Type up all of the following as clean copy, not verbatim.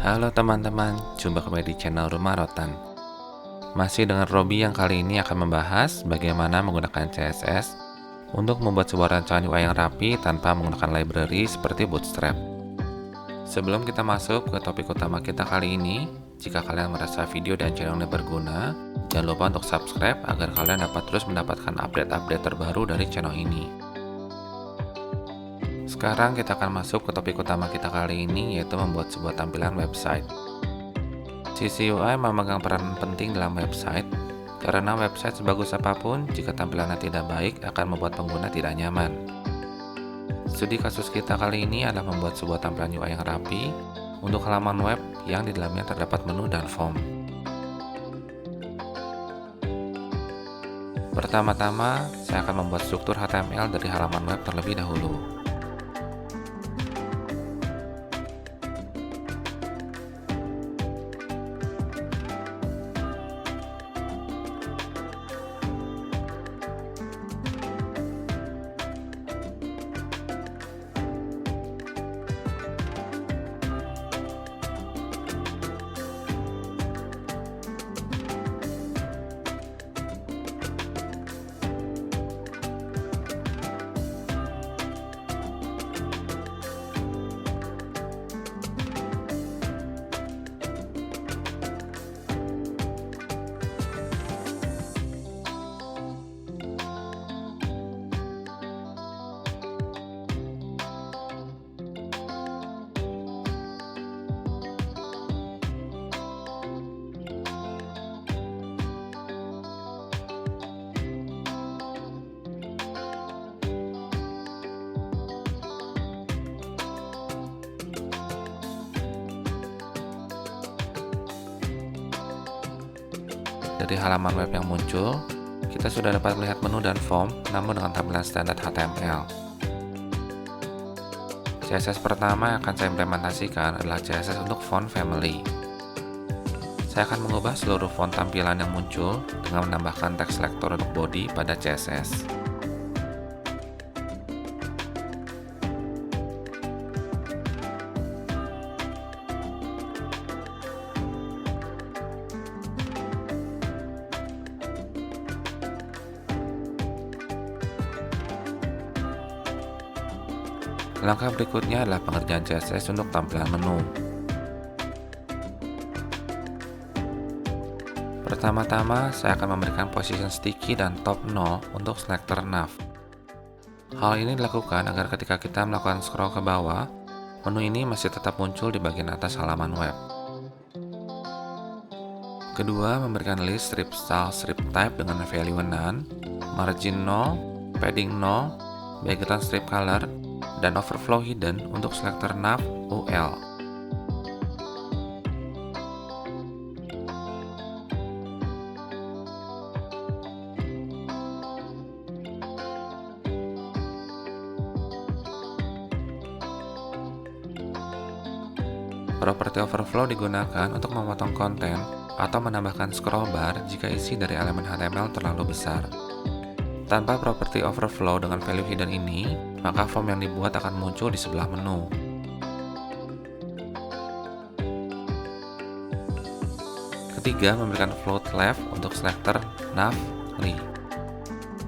Halo teman-teman, jumpa kembali di channel Rumah Rotan. Masih dengan Robi yang kali ini akan membahas bagaimana menggunakan CSS untuk membuat sebuah rancangan UI yang rapi tanpa menggunakan library seperti Bootstrap. Sebelum kita masuk ke topik utama kita kali ini, jika kalian merasa video dan channel ini berguna, jangan lupa untuk subscribe agar kalian dapat terus mendapatkan update-update terbaru dari channel ini. Sekarang kita akan masuk ke topik utama kita kali ini, yaitu membuat sebuah tampilan website. Sisi UI memegang peran penting dalam website, karena website sebagus apapun, jika tampilannya tidak baik akan membuat pengguna tidak nyaman. Studi kasus kita kali ini adalah membuat sebuah tampilan UI yang rapi untuk halaman web yang di dalamnya terdapat menu dan form. Pertama-tama, saya akan membuat struktur HTML dari halaman web terlebih dahulu. Dari halaman web yang muncul, kita sudah dapat melihat menu dan form, namun dengan tampilan standar HTML. CSS pertama yang akan saya implementasikan adalah CSS untuk font family. Saya akan mengubah seluruh font tampilan yang muncul dengan menambahkan text selector untuk body pada CSS. Langkah berikutnya adalah pengerjaan CSS untuk tampilan menu. Pertama-tama, saya akan memberikan position sticky dan top 0 untuk selector nav. Hal ini dilakukan agar ketika kita melakukan scroll ke bawah, menu ini masih tetap muncul di bagian atas halaman web. Kedua, memberikan list strip style strip type dengan value none, margin 0, padding 0, background strip color, dan overflow hidden untuk selector nav UL. Properti overflow digunakan untuk memotong konten atau menambahkan scroll bar jika isi dari elemen HTML terlalu besar. Tanpa properti overflow dengan value hidden ini, maka form yang dibuat akan muncul di sebelah menu. Ketiga, memberikan float left untuk selector nav li.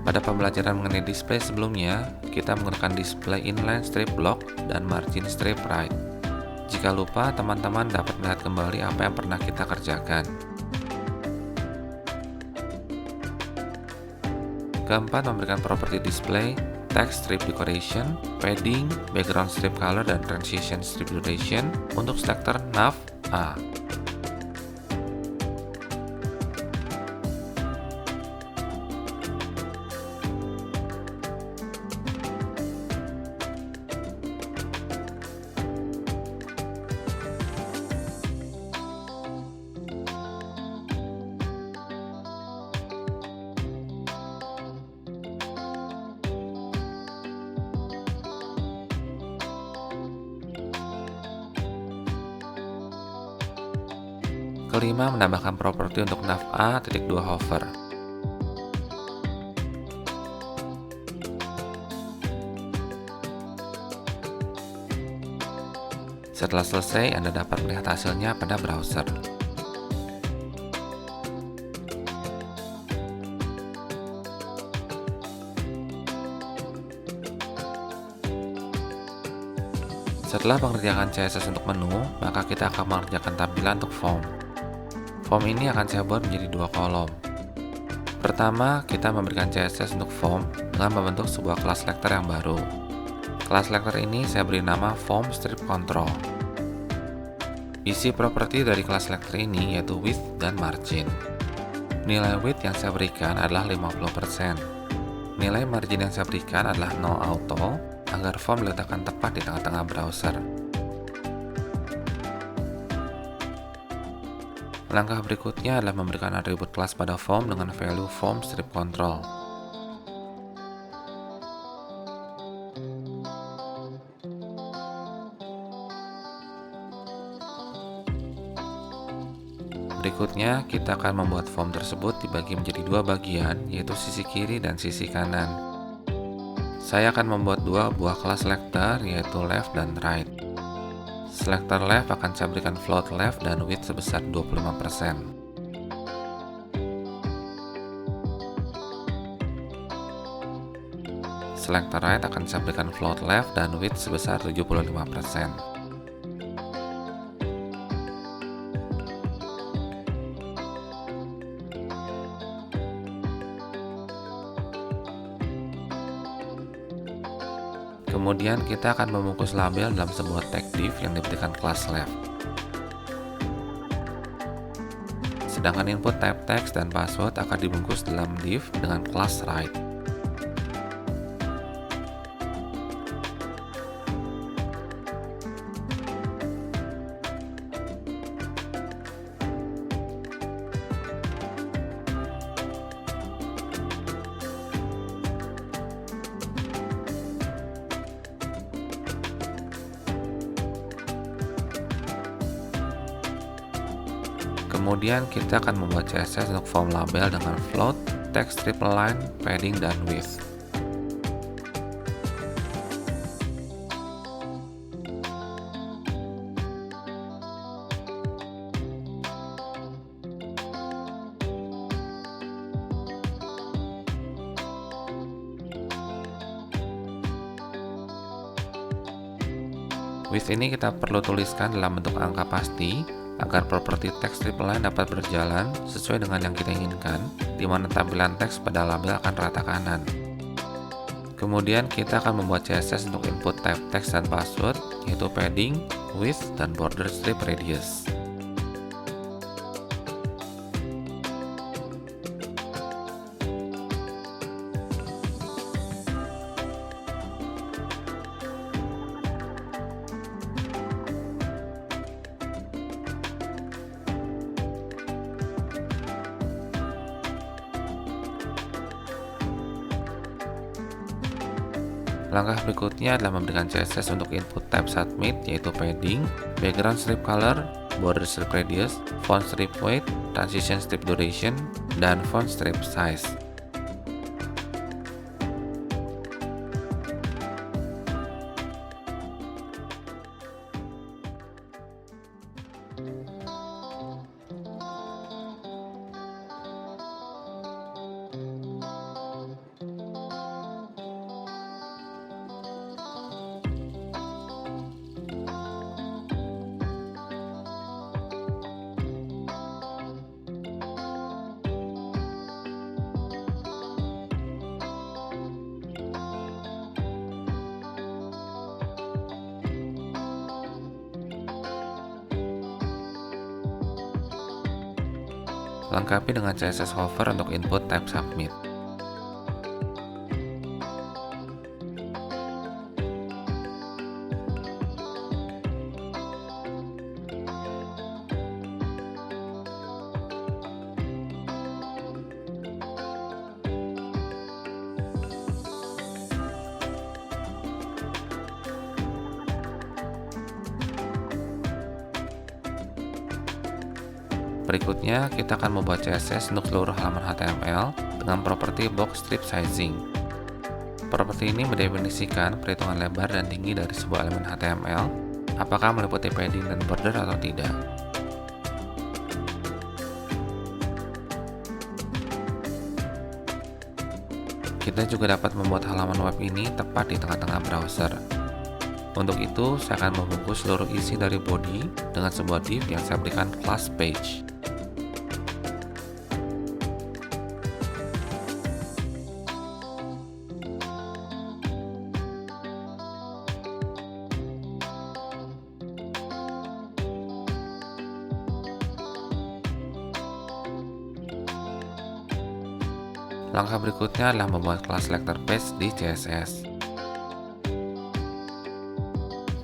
Pada pembelajaran mengenai display sebelumnya, kita menggunakan display inline strip block dan margin strip right. Jika lupa, teman-teman dapat melihat kembali apa yang pernah kita kerjakan. Keempat, memberikan properti display, text strip decoration, padding, background strip color, dan transition strip duration untuk selector nav A. Kelima, menambahkan properti untuk nav A.2 hover. Setelah selesai, Anda dapat melihat hasilnya pada browser. Setelah mengerjakan CSS untuk menu, maka kita akan mengerjakan tampilan untuk form. Form ini akan saya buat menjadi dua kolom. Pertama, kita memberikan CSS untuk form dengan membentuk sebuah kelas selector yang baru. Kelas selector ini saya beri nama form strip control. Isi properti dari kelas selector ini yaitu width dan margin. Nilai width yang saya berikan adalah 50%. Nilai margin yang saya berikan adalah no auto, agar form diletakkan tepat di tengah-tengah browser. Langkah berikutnya adalah memberikan atribut kelas pada form dengan value form strip control. Berikutnya, kita akan membuat form tersebut dibagi menjadi dua bagian, yaitu sisi kiri dan sisi kanan. Saya akan membuat dua buah kelas selector, yaitu left dan right. Selector left akan saya berikan float left dan width sebesar 25%. Selector right akan saya berikan float left dan width sebesar 75%. Kemudian kita akan membungkus label dalam sebuah tag div yang diberikan kelas left. Sedangkan input type text dan password akan dibungkus dalam div dengan kelas right. Kemudian kita akan membuat CSS untuk form label dengan float, text triple line, padding, dan width. Width ini kita perlu tuliskan dalam bentuk angka pasti, agar properti text triple line dapat berjalan sesuai dengan yang kita inginkan, di mana tampilan teks pada label akan rata kanan. Kemudian kita akan membuat CSS untuk input type text dan password, yaitu padding, width, dan border strip radius. Langkah berikutnya adalah memberikan CSS untuk input type submit, yaitu padding, background strip color, border strip radius, font strip weight, transition strip duration, dan font strip size. Lengkapi dengan CSS hover untuk input type submit. Berikutnya, kita akan membuat CSS untuk seluruh halaman HTML dengan properti box strip sizing. Properti ini mendefinisikan perhitungan lebar dan tinggi dari sebuah elemen HTML apakah meliputi padding dan border atau tidak. Kita juga dapat membuat halaman web ini tepat di tengah-tengah browser. Untuk itu, saya akan membungkus seluruh isi dari body dengan sebuah div yang saya berikan class page. Langkah berikutnya adalah membuat kelas selector page di CSS.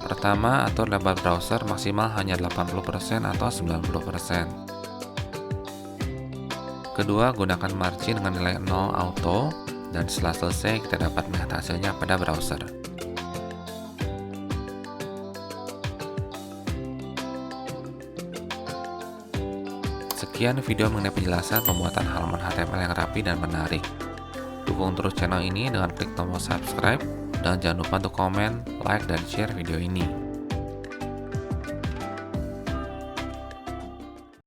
Pertama, atur lebar browser maksimal hanya 80% atau 90%. Kedua, gunakan margin dengan nilai 0 auto, dan setelah selesai kita dapat melihat hasilnya pada browser. Sekian video mengenai penjelasan pembuatan halaman HTML yang rapi dan menarik. Dukung terus channel ini dengan klik tombol subscribe, dan jangan lupa untuk komen, like, dan share video ini.